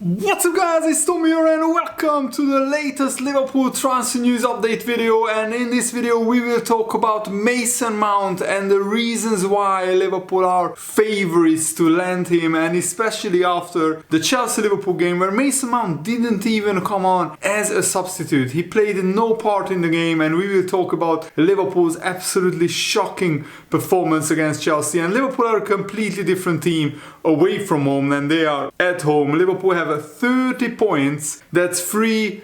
What's up guys, it's Tom here and welcome to the latest Liverpool transfer news update video. And in this video we will talk about Mason Mount and the reasons why Liverpool are favourites to land him, and especially after the Chelsea-Liverpool game where Mason Mount didn't even come on as a substitute. He played no part in the game, and we will talk about Liverpool's absolutely shocking performance against Chelsea. And Liverpool are a completely different team away from home than they are at home. Liverpool have 30 points, that's 30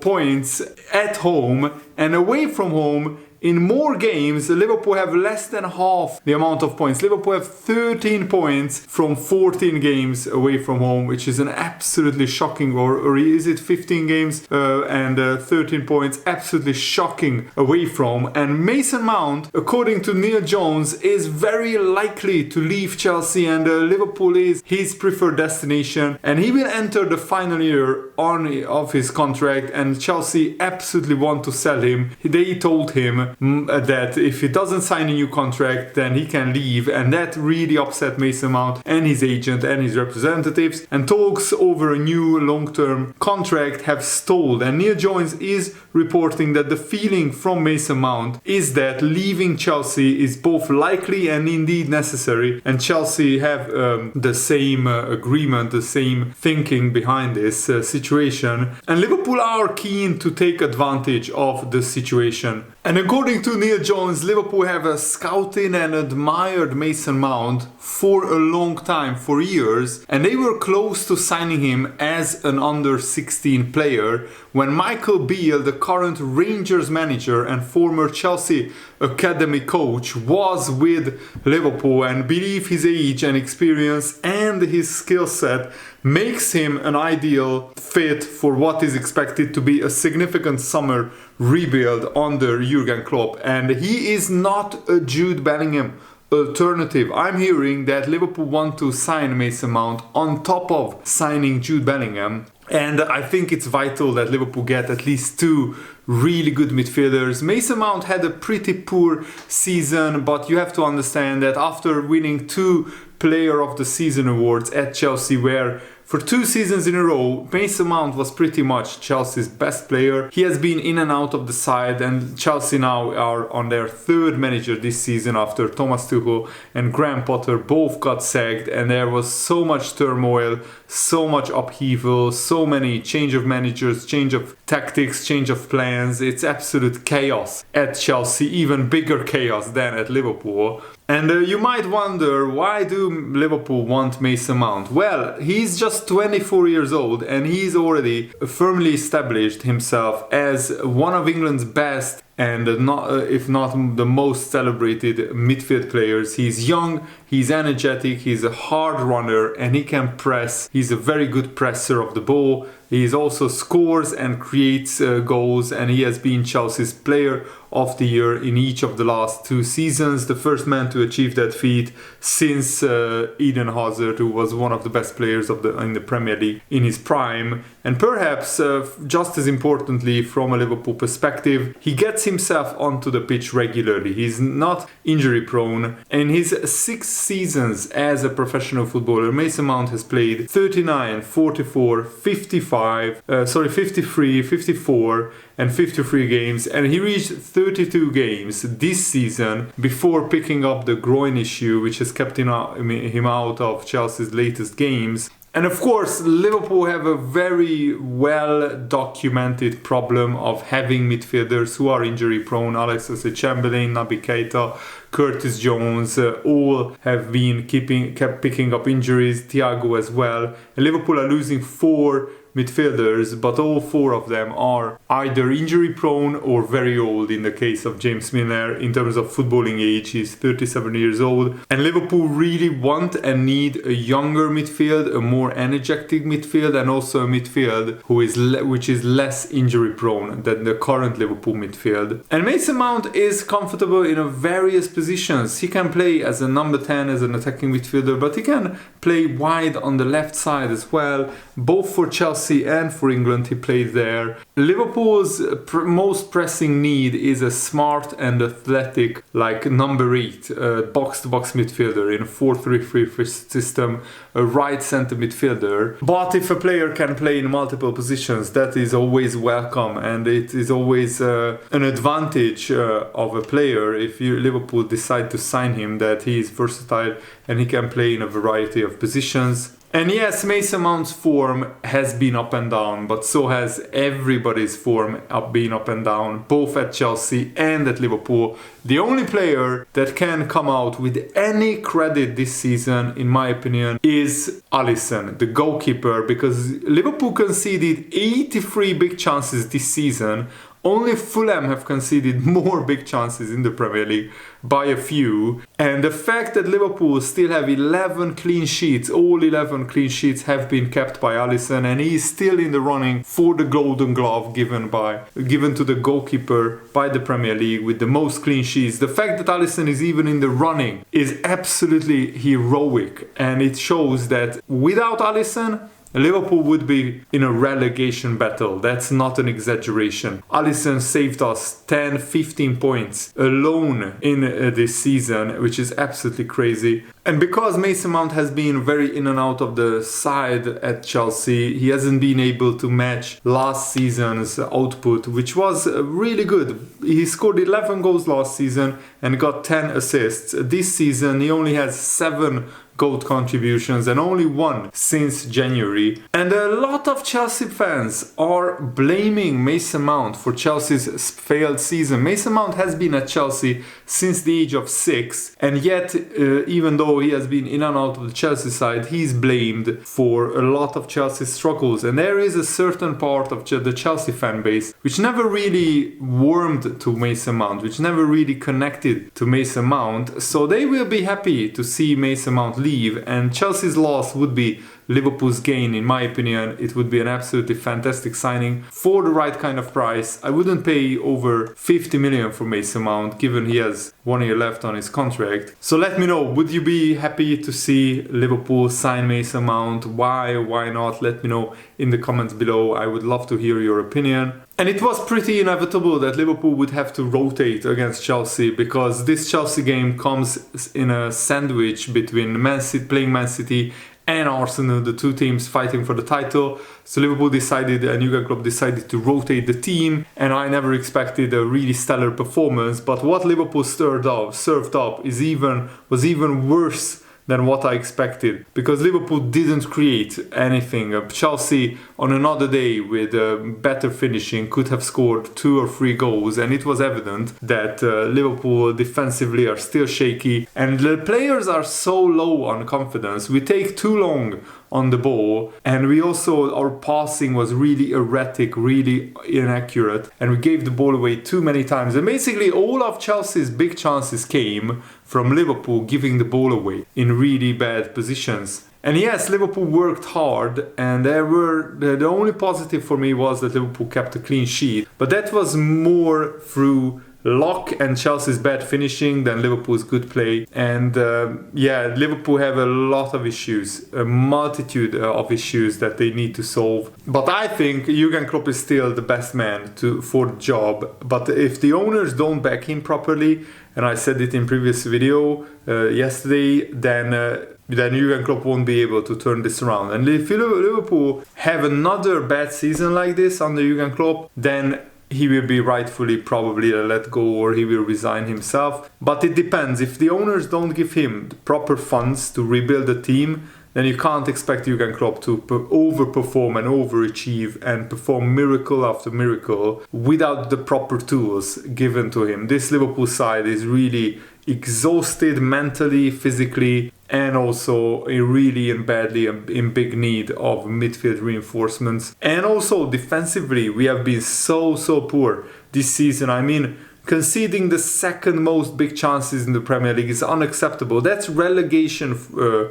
points at home, and away from home in more games Liverpool have less than half the amount of points. Liverpool have 13 points from 14 games away from home, which is an absolutely shocking, or is it 15 games and 13 points, absolutely shocking away from. And Mason Mount, according to Neil Jones, is very likely to leave Chelsea, and Liverpool is his preferred destination, and he will enter the final year of his contract, and Chelsea absolutely want to sell him. They told him that if he doesn't sign a new contract then he can leave, and that really upset Mason Mount and his agent and his representatives, and talks over a new long-term contract have stalled. And Neil Jones is reporting that the feeling from Mason Mount is that leaving Chelsea is both likely and indeed necessary, and Chelsea have the same agreement, the same thinking behind this situation, and Liverpool are keen to take advantage of the situation. And according to Neil Jones, Liverpool have scouted and admired Mason Mount for a long time, for years, and they were close to signing him as an under-16 player when Michael Beale, the current Rangers manager and former Chelsea academy coach, was with Liverpool, and believe his age and experience and his skill set makes him an ideal fit for what is expected to be a significant summer rebuild under Jurgen Klopp. And he is not a Jude Bellingham alternative. I'm hearing that Liverpool want to sign Mason Mount on top of signing Jude Bellingham, and I think it's vital that Liverpool get at least two really good midfielders. Mason Mount had a pretty poor season, but you have to understand that after winning 2 Player of the Season awards at Chelsea, where for 2 seasons in a row Mason Mount was pretty much Chelsea's best player, he has been in and out of the side, and Chelsea now are on their 3rd manager this season after Thomas Tuchel and Graham Potter both got sacked, and there was so much turmoil, so much upheaval, so many change of managers, change of tactics, change of plans. It's absolute chaos at Chelsea, even bigger chaos than at Liverpool. And you might wonder, why do Liverpool want Mason Mount? Well, he's just 24 years old and he's already firmly established himself as one of England's best and if not the most celebrated midfield players. He's young, he's energetic, he's a hard runner, and he can press. He's a very good presser of the ball. He also scores and creates goals, and he has been Chelsea's player of the year in each of the last 2 seasons, the first man to achieve that feat since Eden Hazard, who was one of the best players in the Premier League in his prime. And perhaps just as importantly from a Liverpool perspective, he gets himself onto the pitch regularly. He's not injury prone. In his 6 seasons as a professional footballer, Mason Mount has played 39, 44, 53, 54 and 53 games, and he reached 32 games this season before picking up the groin issue, which has kept him out of Chelsea's latest games. And of course, Liverpool have a very well documented problem of having midfielders who are injury prone. Alexis Chamberlain, Naby Keita, Curtis Jones, all have been kept picking up injuries, Thiago as well. And Liverpool are losing 4 midfielders, but all 4 of them are either injury prone or very old. In the case of James Milner, in terms of footballing age, he's 37 years old, and Liverpool really want and need a younger midfield, a more energetic midfield, and also a midfield which is less injury prone than the current Liverpool midfield. And Mason Mount is comfortable in various positions positions. He can play as a number 10, as an attacking midfielder, but he can play wide on the left side as well. Both for Chelsea and for England he played there. Liverpool's most pressing need is a smart and athletic, like number 8, box-to-box midfielder in a 4-3-3 system, a right centre midfielder. But if a player can play in multiple positions, that is always welcome, and it is always an advantage of a player if Liverpool decide to sign him, that he is versatile and he can play in a variety of positions. And yes, Mason Mount's form has been up and down, but so has everybody's form been up and down, both at Chelsea and at Liverpool. The only player that can come out with any credit this season, in my opinion, is Allison, the goalkeeper, because Liverpool conceded 83 big chances this season. Only Fulham have conceded more big chances in the Premier League by a few. And the fact that Liverpool still have 11 clean sheets, all 11 clean sheets have been kept by Allison, and he is still in the running for the Golden Glove given to the goalkeeper by the Premier League with the most clean sheets. The fact that Allison is even in the running is absolutely heroic, and it shows that without Allison, Liverpool would be in a relegation battle. That's not an exaggeration. Allison saved us 10-15 points alone in this season, which is absolutely crazy. And because Mason Mount has been very in and out of the side at Chelsea, he hasn't been able to match last season's output, which was really good. He scored 11 goals last season and got 10 assists. This season he only has 7 goal contributions and only 1 since January. And a lot of Chelsea fans are blaming Mason Mount for Chelsea's failed season. Mason Mount has been at Chelsea since the age of 6, and yet even though he has been in and out of the Chelsea side, he's blamed for a lot of Chelsea's struggles. And there is a certain part of the Chelsea fan base which never really warmed to Mason Mount, which never really connected to Mason Mount. So they will be happy to see Mason Mount leave, and Chelsea's loss would be Liverpool's gain. In my opinion, it would be an absolutely fantastic signing for the right kind of price. I wouldn't pay over 50 million for Mason Mount, given he has 1 year left on his contract. So let me know, would you be happy to see Liverpool sign Mason Mount? Why not? Let me know in the comments below. I would love to hear your opinion. And it was pretty inevitable that Liverpool would have to rotate against Chelsea, because this Chelsea game comes in a sandwich between playing Man City and Arsenal, the two teams fighting for the title. So Liverpool decided, and Jurgen Klopp decided to rotate the team, and I never expected a really stellar performance. But what Liverpool served up was even worse than what I expected, because Liverpool didn't create anything. Chelsea on another day with better finishing could have scored 2 or 3 goals, and it was evident that Liverpool defensively are still shaky and the players are so low on confidence. We take too long on the ball, and our passing was really erratic, really inaccurate, and we gave the ball away too many times. And basically all of Chelsea's big chances came from Liverpool giving the ball away in really bad positions. And yes, Liverpool worked hard, and the only positive for me was that Liverpool kept a clean sheet, but that was more through luck and Chelsea's bad finishing than Liverpool's good play. And Liverpool have a lot of issues, a multitude of issues that they need to solve. But I think Jurgen Klopp is still the best man for the job. But if the owners don't back him properly, and I said it in previous video yesterday, then Jurgen Klopp won't be able to turn this around. And if Liverpool have another bad season like this under Jurgen Klopp, then he will be rightfully probably let go, or he will resign himself. But it depends. If the owners don't give him the proper funds to rebuild the team, then you can't expect Jurgen Klopp to overperform and overachieve and perform miracle after miracle without the proper tools given to him. This Liverpool side is really exhausted mentally, physically, and also really badly in big need of midfield reinforcements. And also defensively, we have been so poor this season. I mean, conceding the second most big chances in the Premier League is unacceptable. That's relegation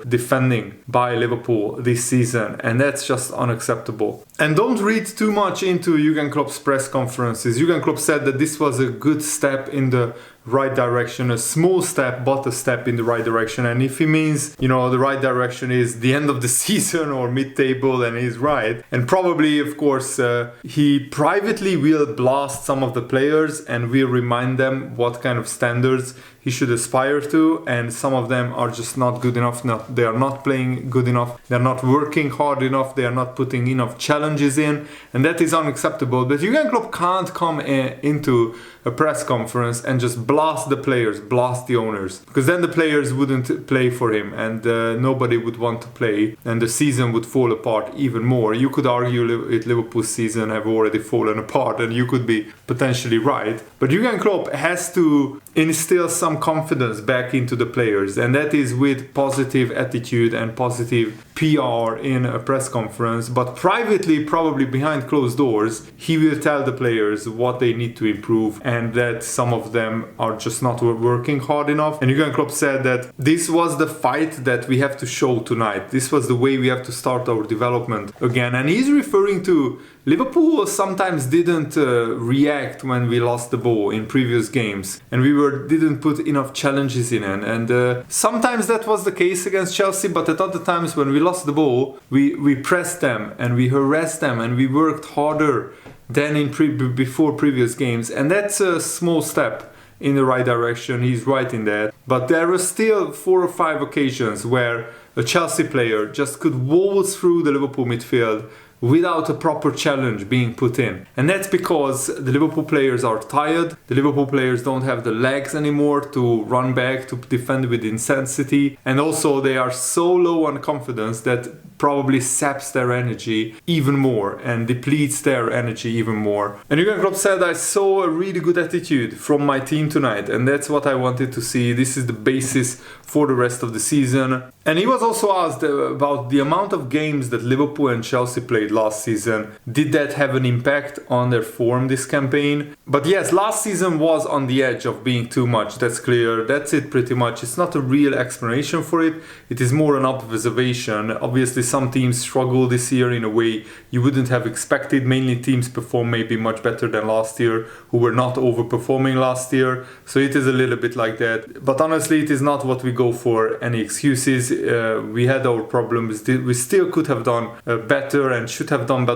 defending by Liverpool this season, and that's just unacceptable. And don't read too much into Jurgen Klopp's press conferences. Jurgen Klopp said that this was a good step in the right direction, a small step, but a step in the right direction. And if he means, the right direction is the end of the season or mid-table, then he's right. And probably, of course, he privately will blast some of the players and will remind them what kind of standards he should aspire to, and some of them are just not good enough. They are not playing good enough, they're not working hard enough, they are not putting enough challenges in, and that is unacceptable. But Jurgen Klopp can't come into a press conference and just blast the players, blast the owners, because then the players wouldn't play for him, and nobody would want to play, and the season would fall apart even more. You could argue Liverpool's season have already fallen apart, and you could be potentially right, but Jurgen Klopp has to instill some confidence back into the players, and that is with positive attitude and positive PR in a press conference. But privately, probably behind closed doors, he will tell the players what they need to improve, and that some of them are just not working hard enough. And Jurgen Klopp said that this was the fight that we have to show tonight. This was the way we have to start our development again. And he's referring to Liverpool sometimes didn't react when we lost the ball in previous games, and we didn't put enough challenges in, and sometimes that was the case against Chelsea, but at other times when we lost the ball, we pressed them and we harassed them and we worked harder than before previous games, and that's a small step in the right direction. He's right in that, but there were still 4 or 5 occasions where a Chelsea player just could waltz through the Liverpool midfield without a proper challenge being put in. And that's because the Liverpool players are tired, the Liverpool players don't have the legs anymore to run back, to defend with intensity, and also they are so low on confidence that probably saps their energy even more and depletes their energy even more. And Jurgen Klopp said, I saw a really good attitude from my team tonight, and that's what I wanted to see. This is the basis for the rest of the season. And he was also asked about the amount of games that Liverpool and Chelsea played last season. Did that have an impact on their form this campaign? But yes, last season was on the edge of being too much, that's clear. That's it pretty much. It's not a real explanation for it. It is more an observation. Obviously some teams struggle this year in a way you wouldn't have expected. Mainly teams perform maybe much better than last year, who were not overperforming last year. So it is a little bit like that. But honestly, it is not what we go for, any excuses. We had our problems. We still could have done better and should have done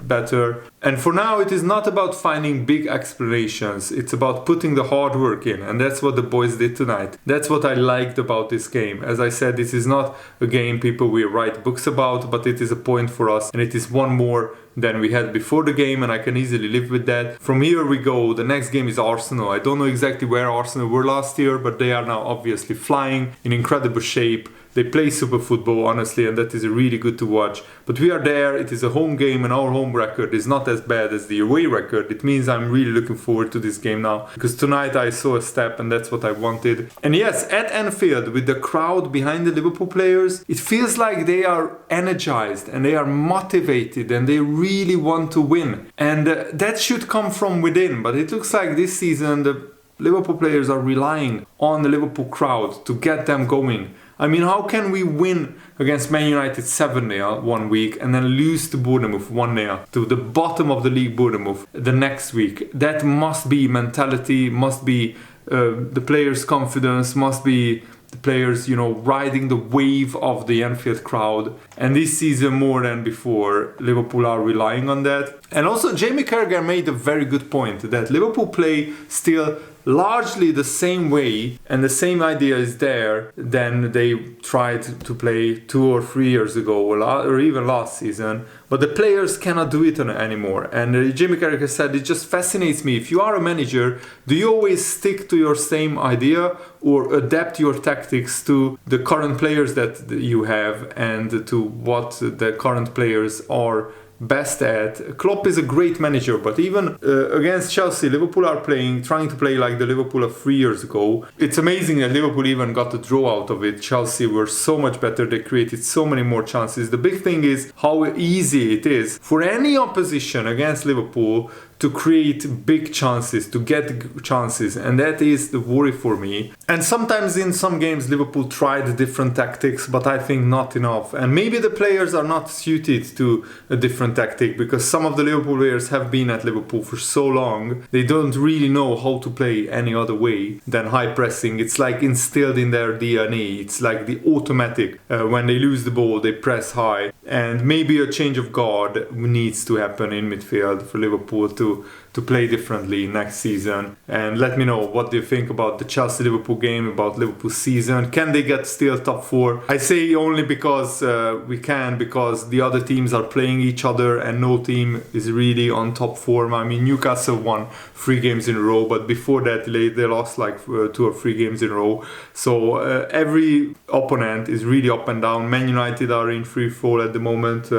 better. And for now, it is not about finding big explanations. It's about putting the hard work in. And that's what the boys did tonight. That's what I liked about this game. As I said, this is not a game people will write books about, but it is a point for us. And it is one more than we had before the game, and I can easily live with that. From here we go. The next game is Arsenal. I don't know exactly where Arsenal were last year, but they are now obviously flying in incredible shape. They play super football, honestly, and that is really good to watch. But we are there. It is a home game, and our home record is not as bad as the away record. It means I'm really looking forward to this game now, because tonight I saw a step, and that's what I wanted. And yes, at Anfield, with the crowd behind the Liverpool players, it feels like they are energized and they are motivated and they really want to win. And that should come from within. But it looks like this season the Liverpool players are relying on the Liverpool crowd to get them going. I mean, how can we win against Man United 7-0 one week and then lose to Bournemouth 1-0, to the bottom of the league Bournemouth, the next week? That must be mentality, must be the players' confidence, must be the players, riding the wave of the Anfield crowd. And this season, more than before, Liverpool are relying on that. And also, Jamie Carragher made a very good point that Liverpool play still largely the same way, and the same idea is there than they tried to play 2 or 3 years ago, or even last season. But the players cannot do it anymore. And Jamie Carragher said, it just fascinates me. If you are a manager, do you always stick to your same idea or adapt your tactics to the current players that you have and to what the current players are best at? Klopp is a great manager, but even against Chelsea, Liverpool are trying to play like the Liverpool of 3 years ago. It's amazing that Liverpool even got a draw out of it. Chelsea were so much better, they created so many more chances. The big thing is how easy it is for any opposition against Liverpool to create big chances, to get chances, and that is the worry for me. And sometimes in some games Liverpool tried different tactics, but I think not enough. And maybe the players are not suited to a different tactic, because some of the Liverpool players have been at Liverpool for so long, they don't really know how to play any other way than high pressing. It's like instilled in their DNA. It's like the automatic. When they lose the ball, they press high. And maybe a change of guard needs to happen in midfield for Liverpool to play differently next season. And let me know, what do you think about the Chelsea-Liverpool game, about Liverpool season? Can they get still top 4? I say only because we can, because the other teams are playing each other and no team is really on top form. I mean, Newcastle won 3 games in a row, but before that they lost like 2 or 3 games in a row. So every opponent is really up and down. Man United are in free fall at the moment.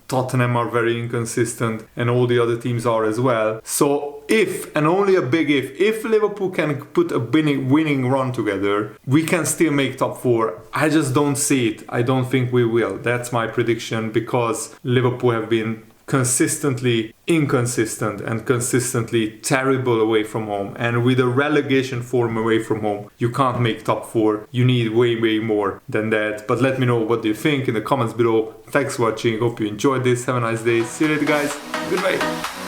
Tottenham are very inconsistent, and all the other teams are as well. So if, and only a big if Liverpool can put a winning run together, we can still make top 4. I just don't see it. I don't think we will. That's my prediction, because Liverpool have been consistently inconsistent and consistently terrible away from home. And with a relegation form away from home, you can't make top 4. You need way more than that. But let me know, what do you think in the comments below. Thanks for watching. Hope you enjoyed this. Have a nice day. See you later, guys. Goodbye.